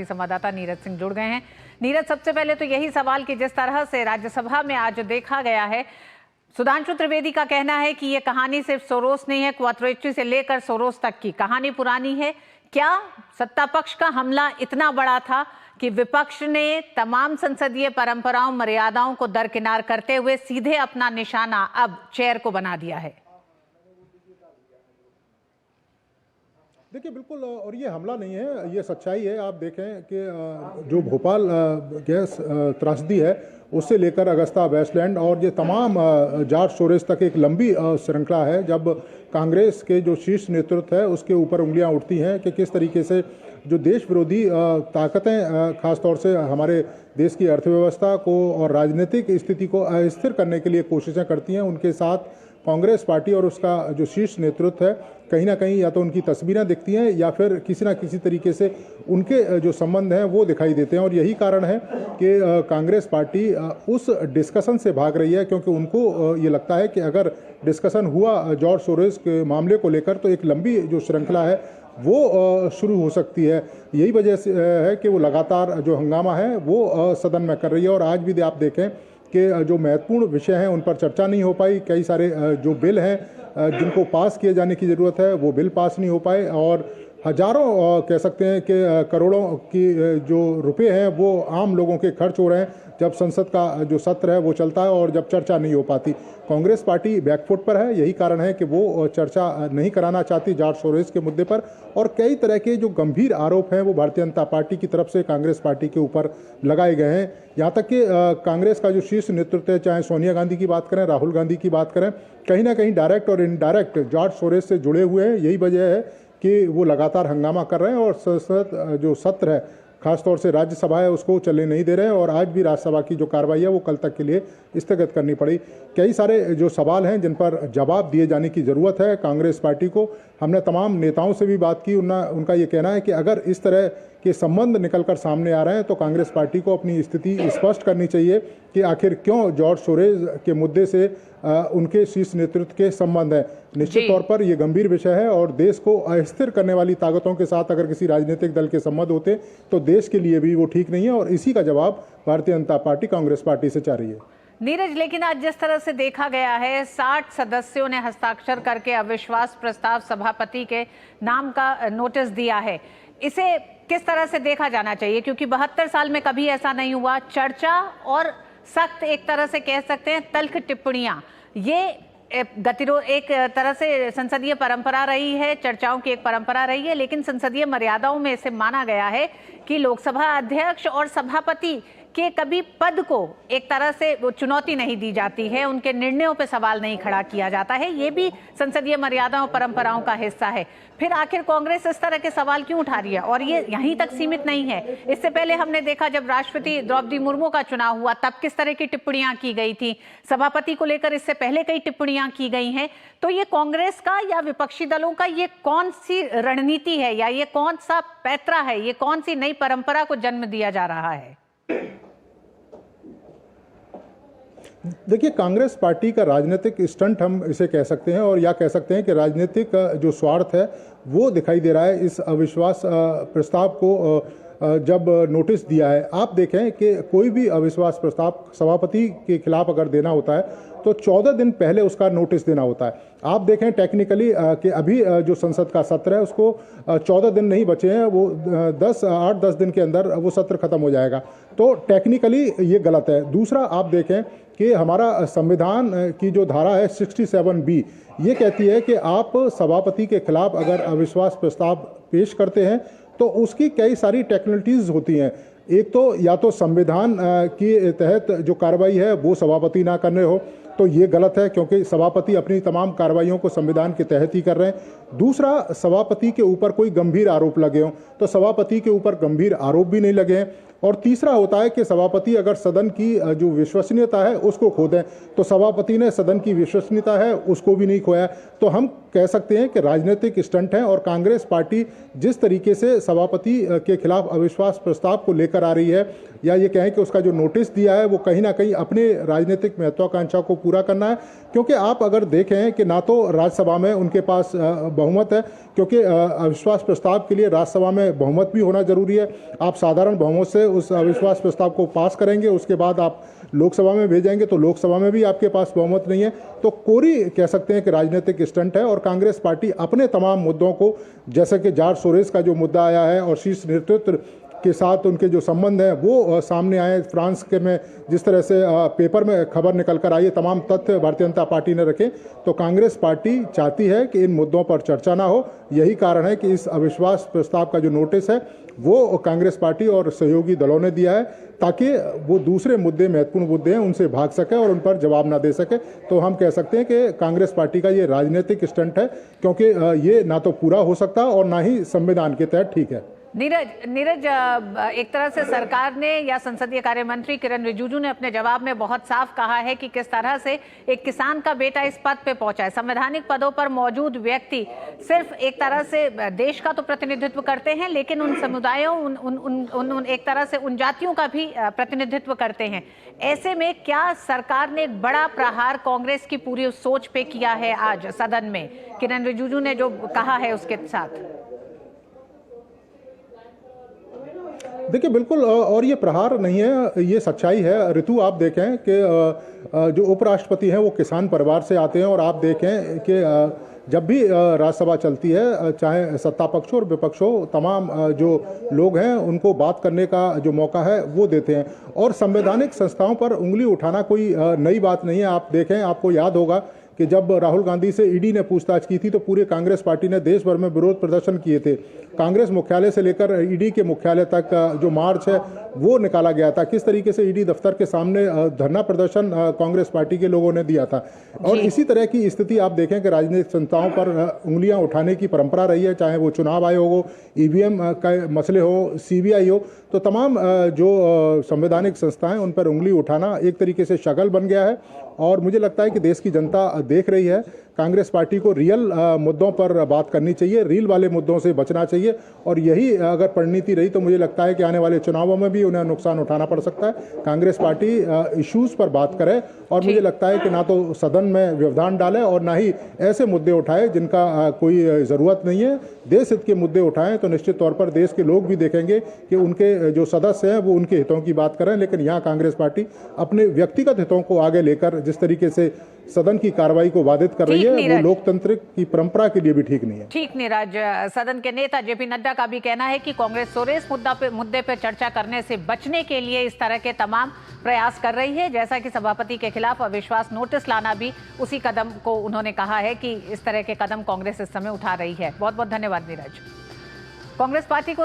संवाददाता नीरज सिंह जुड़ गए हैं। नीरज, सबसे पहले तो यही सवाल कि जिस तरह से राज्यसभा में आज देखा गया है, सुधांशु त्रिवेदी का कहना है कि ये कहानी सिर्फ सोरोस नहीं है, क्वाथोरेच्ची से लेकर सोरोस तक की कहानी पुरानी है। क्या सत्ता पक्ष का हमला इतना बड़ा था कि विपक्ष ने तमाम संसदीय परंपराओं मर्यादाओं को दरकिनार करते हुए सीधे अपना निशाना अब चेयर को बना दिया है? देखिए, बिल्कुल, और ये हमला नहीं है, ये सच्चाई है। आप देखें कि जो भोपाल गैस त्रासदी है, उससे लेकर अगस्ता वेस्टलैंड और ये तमाम जॉर्ज सोरोस तक एक लंबी श्रृंखला है। जब कांग्रेस के जो शीर्ष नेतृत्व है उसके ऊपर उंगलियां उठती हैं कि किस तरीके से जो देश विरोधी ताकतें खासतौर से हमारे देश की अर्थव्यवस्था को और राजनीतिक स्थिति को अस्थिर करने के लिए कोशिशें करती हैं, उनके साथ कांग्रेस पार्टी और उसका जो शीर्ष नेतृत्व है, कहीं ना कहीं या तो उनकी तस्वीरें दिखती हैं या फिर किसी ना किसी तरीके से उनके जो संबंध हैं वो दिखाई देते हैं। और यही कारण है कि कांग्रेस पार्टी उस डिस्कशन से भाग रही है, क्योंकि उनको ये लगता है कि अगर डिस्कशन हुआ जॉर्ज सोरोस के मामले को लेकर तो एक लंबी जो श्रृंखला है वो शुरू हो सकती है। यही वजह से है कि वो लगातार जो हंगामा है वो सदन में कर रही है। और आज भी आप देखें कि जो महत्वपूर्ण विषय हैं उन पर चर्चा नहीं हो पाई। कई सारे जो बिल हैं जिनको पास किए जाने की ज़रूरत है वो बिल पास नहीं हो पाए, और हजारों कह सकते हैं कि करोड़ों की जो रुपए हैं वो आम लोगों के खर्च हो रहे हैं जब संसद का जो सत्र है वो चलता है और जब चर्चा नहीं हो पाती। कांग्रेस पार्टी बैकफुट पर है, यही कारण है कि वो चर्चा नहीं कराना चाहती जॉर्ज सोरोस के मुद्दे पर। और कई तरह के जो गंभीर आरोप हैं वो भारतीय जनता पार्टी की तरफ से कांग्रेस पार्टी के ऊपर लगाए गए हैं। यहाँ तक कि कांग्रेस का जो शीर्ष नेतृत्व है, चाहे सोनिया गांधी की बात करें, राहुल गांधी की बात करें, कहीं ना कहीं डायरेक्ट और इनडायरेक्ट जॉर्ज सोरोस से जुड़े हुए हैं। यही वजह है कि वो लगातार हंगामा कर रहे हैं और संसद जो सत्र है, खासतौर से राज्यसभा है, उसको चलने नहीं दे रहे हैं। और आज भी राज्यसभा की जो कार्रवाई है वो कल तक के लिए स्थगित करनी पड़ी। कई सारे जो सवाल हैं जिन पर जवाब दिए जाने की ज़रूरत है कांग्रेस पार्टी को। हमने तमाम नेताओं से भी बात की, उनका ये कहना है कि अगर इस तरह के संबंध निकलकर सामने आ रहे हैं तो कांग्रेस पार्टी को अपनी स्थिति स्पष्ट करनी चाहिए कि आखिर क्यों जॉर्ज सोरोस के मुद्दे से उनके शीर्ष नेतृत्व के संबंध है। निश्चित तौर पर यह गंभीर विषय है और देश को अस्थिर करने वाली ताकतों के साथ अगर किसी राजनीतिक दल के संबंध होते तो देश के लिए भी वो ठीक नहीं है, और इसी का जवाब भारतीय जनता पार्टी कांग्रेस पार्टी से चाह रही है। नीरज, लेकिन आज जिस तरह से देखा गया है, 60 सदस्यों ने हस्ताक्षर करके अविश्वास प्रस्ताव सभापति के नाम का नोटिस दिया है, इसे किस तरह से देखा जाना चाहिए? क्योंकि 72 साल में कभी ऐसा नहीं हुआ। चर्चा और सख्त, एक तरह से कह सकते हैं तल्ख टिप्पणियां, ये गतिरोध एक तरह से संसदीय परंपरा रही है, चर्चाओं की एक परंपरा रही है, लेकिन संसदीय मर्यादाओं में इसे माना गया है कि लोकसभा अध्यक्ष और सभापति के कभी पद को एक तरह से वो चुनौती नहीं दी जाती है, उनके निर्णयों पे सवाल नहीं खड़ा किया जाता है। ये भी संसदीय मर्यादाओं और परंपराओं का हिस्सा है। फिर आखिर कांग्रेस इस तरह के सवाल क्यों उठा रही है? और ये यहीं तक सीमित नहीं है। इससे पहले हमने देखा जब राष्ट्रपति द्रौपदी मुर्मू का चुनाव हुआ तब किस तरह की टिप्पणियां की गई थी। सभापति को लेकर इससे पहले कई टिप्पणियां की गई हैं। तो ये कांग्रेस का या विपक्षी दलों का ये कौन सी रणनीति है, या ये कौन सा पैतरा है, ये कौन सी नई परंपरा को जन्म दिया जा रहा है? देखिए, कांग्रेस पार्टी का राजनीतिक स्टंट हम इसे कह सकते हैं, और या कह सकते हैं कि राजनीतिक जो स्वार्थ है वो दिखाई दे रहा है इस अविश्वास प्रस्ताव को जब नोटिस दिया है। आप देखें कि कोई भी अविश्वास प्रस्ताव सभापति के खिलाफ अगर देना होता है तो 14 दिन पहले उसका नोटिस देना होता है। आप देखें टेक्निकली कि अभी जो संसद का सत्र है उसको 14 दिन नहीं बचे हैं, वो 8-10 दिन के अंदर वो सत्र खत्म हो जाएगा। तो टेक्निकली ये गलत है। दूसरा, आप देखें कि हमारा संविधान की जो धारा है 67B, ये कहती है कि आप सभापति के खिलाफ अगर अविश्वास प्रस्ताव पेश करते हैं तो उसकी कई सारी टेक्निकलिटीज होती हैं। एक तो या तो संविधान के तहत जो कार्रवाई है वो सभापति ना करने हो, तो ये गलत है क्योंकि सभापति अपनी तमाम कार्रवाइयों को संविधान के तहत ही कर रहे हैं। दूसरा, सभापति के ऊपर कोई गंभीर आरोप लगे हों तो सभापति के ऊपर गंभीर आरोप भी नहीं लगे हैं। और तीसरा होता है कि सभापति अगर सदन की जो विश्वसनीयता है उसको खो दें, तो सभापति ने सदन की विश्वसनीयता है उसको भी नहीं खोया। तो हम कह सकते हैं कि राजनीतिक स्टंट है, और कांग्रेस पार्टी जिस तरीके से सभापति के खिलाफ अविश्वास प्रस्ताव को लेकर लेकर आ रही है, या ये कहें कि उसका जो नोटिस दिया है वो कहीं ना कहीं अपने राजनीतिक महत्वाकांक्षा को पूरा करना है। क्योंकि आप अगर देखें कि ना तो राज्यसभा में उनके पास बहुमत है, क्योंकि अविश्वास प्रस्ताव के लिए राज्यसभा में बहुमत भी होना जरूरी है। आप साधारण बहुमत से उस अविश्वास प्रस्ताव को पास करेंगे, उसके बाद आप लोकसभा में भेजेंगे तो लोकसभा में भी आपके पास बहुमत नहीं है। तो कोरी कह सकते हैं कि राजनीतिक स्टंट है, और कांग्रेस पार्टी अपने तमाम मुद्दों को, जैसे कि जॉर्ज सोरोस का जो मुद्दा आया है और शीर्ष नेतृत्व के साथ उनके जो संबंध हैं वो सामने आए, फ्रांस के में जिस तरह से पेपर में खबर निकल कर आई है, तमाम तथ्य भारतीय जनता पार्टी ने रखे। तो कांग्रेस पार्टी चाहती है कि इन मुद्दों पर चर्चा ना हो। यही कारण है कि इस अविश्वास प्रस्ताव का जो नोटिस है वो कांग्रेस पार्टी और सहयोगी दलों ने दिया है, ताकि वो दूसरे मुद्दे, महत्वपूर्ण मुद्दे हैं, उनसे भाग सके और उन पर जवाब ना दे सके। तो हम कह सकते हैं कि कांग्रेस पार्टी का ये राजनीतिक स्टंट है, क्योंकि ये ना तो पूरा हो सकता और ना ही संविधान के तहत ठीक है। नीरज, एक तरह से सरकार ने या संसदीय कार्य मंत्री किरण रिजिजू ने अपने जवाब में बहुत साफ कहा है कि किस तरह से एक किसान का बेटा इस पद पे पहुंचा है। संवैधानिक पदों पर मौजूद व्यक्ति सिर्फ एक तरह से देश का तो प्रतिनिधित्व करते हैं, लेकिन उन समुदायों, उन एक तरह से उन जातियों का भी प्रतिनिधित्व करते हैं। ऐसे में क्या सरकार ने एक बड़ा प्रहार कांग्रेस की पूरी उस सोच पे किया है आज सदन में, किरण रिजिजू ने जो कहा है उसके साथ? देखिए बिल्कुल, और ये प्रहार नहीं है, ये सच्चाई है। ऋतु, आप देखें कि जो उपराष्ट्रपति हैं वो किसान परिवार से आते हैं, और आप देखें कि जब भी राज्यसभा चलती है, चाहे सत्ता पक्ष हो और विपक्ष हो, तमाम जो लोग हैं उनको बात करने का जो मौका है वो देते हैं। और संवैधानिक संस्थाओं पर उंगली उठाना कोई नई बात नहीं है। आप देखें, आपको याद होगा कि जब राहुल गांधी से ईडी ने पूछताछ की थी तो पूरे कांग्रेस पार्टी ने देश भर में विरोध प्रदर्शन किए थे। कांग्रेस मुख्यालय से लेकर ईडी के मुख्यालय तक जो मार्च है वो निकाला गया था। किस तरीके से ईडी दफ्तर के सामने धरना प्रदर्शन कांग्रेस पार्टी के लोगों ने दिया था। और इसी तरह की स्थिति आप देखें कि राजनीतिक संस्थाओं पर उंगलियां उठाने की परंपरा रही है, चाहे वो चुनाव आयोग हो, ईवीएम का मसले हो, सीबीआई हो। तो तमाम जो संवैधानिक संस्थाएं, उन पर उंगली उठाना एक तरीके से शगल बन गया है। और मुझे लगता है कि देश की जनता देख रही है। कांग्रेस पार्टी को रियल मुद्दों पर बात करनी चाहिए, रील वाले मुद्दों से बचना चाहिए। और यही अगर परिणति रही तो मुझे लगता है कि आने वाले चुनावों में भी उन्हें नुकसान उठाना पड़ सकता है। कांग्रेस पार्टी इश्यूज पर बात करे, और मुझे लगता है कि ना तो सदन में व्यवधान डाले और ना ही ऐसे मुद्दे उठाए जिनका कोई ज़रूरत नहीं है। देश हित के मुद्दे उठाएं तो निश्चित तौर पर देश के लोग भी देखेंगे कि उनके जो सदस्य हैं वो उनके हितों की बात करें। लेकिन यहाँ कांग्रेस पार्टी अपने व्यक्तिगत हितों को आगे लेकर जिस तरीके से सदन की कार्रवाई को बाधित कर रही है, वो लोकतंत्र की परंपरा के लिए भी ठीक नहीं है। ठीक नीरज, सदन के नेता जेपी नड्डा का भी कहना है कि कांग्रेस सोरेस मुद्दे पर चर्चा करने से बचने के लिए इस तरह के तमाम प्रयास कर रही है, जैसा कि सभापति के खिलाफ अविश्वास नोटिस लाना भी उसी कदम को उन्होंने कहा है कि इस तरह के कदम कांग्रेस इस समय उठा रही है। बहुत बहुत धन्यवाद नीरज। कांग्रेस पार्टी को